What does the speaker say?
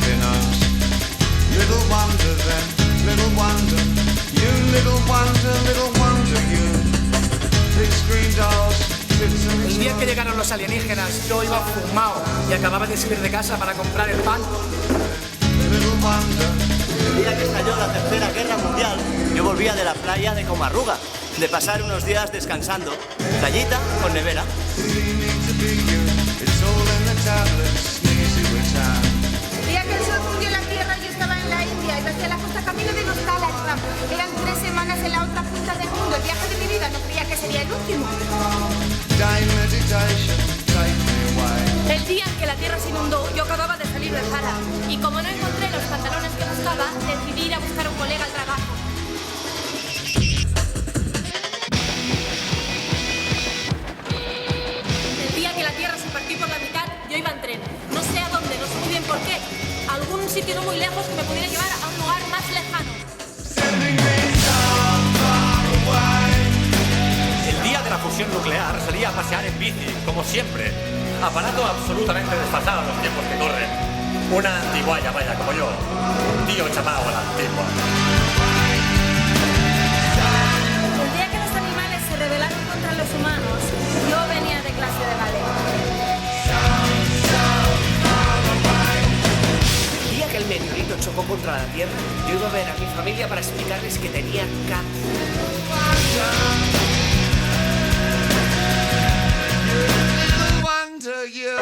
in us. Little wonder then, little wonder, you little wonder you. Big screen dolls, fits and El día que llegaron los alienígenas, yo iba fumado y acababa de salir de casa para comprar el pan. little wonder. El día que estalló la Tercera Guerra Mundial, yo volvía de la playa de Comarruga, de pasar unos días descansando. Playita con nevera. El día que el sol fundió la tierra, yo estaba en la India y hacia la costa camino de Nostalgia. Eran 3 semanas en la otra punta del mundo. El viaje de mi vida no creía que sería el último. El día en que la tierra se inundó, yo acababa de salir del Zara. Y como no encontré los pantalones que buscaba, decidí ir a buscar a un colega al trabajo. El día que la tierra se partió por la mitad, yo iba en tren. No sé a dónde, no sé muy bien por qué. A algún sitio no muy lejos que me pudiera llevar a un lugar más lejano. El día de la fusión nuclear salí a pasear en bici, como siempre. Aparato absolutamente desfasado a los tiempos que corren. Una antiguaya, vaya, como yo. Un tío chapado a la antigua. El día que los animales se rebelaron contra los humanos, yo venía de clase de ballet. El día que el meteorito chocó contra la Tierra, yo iba a ver a mi familia para explicarles que tenía cáncer. Little wonder you.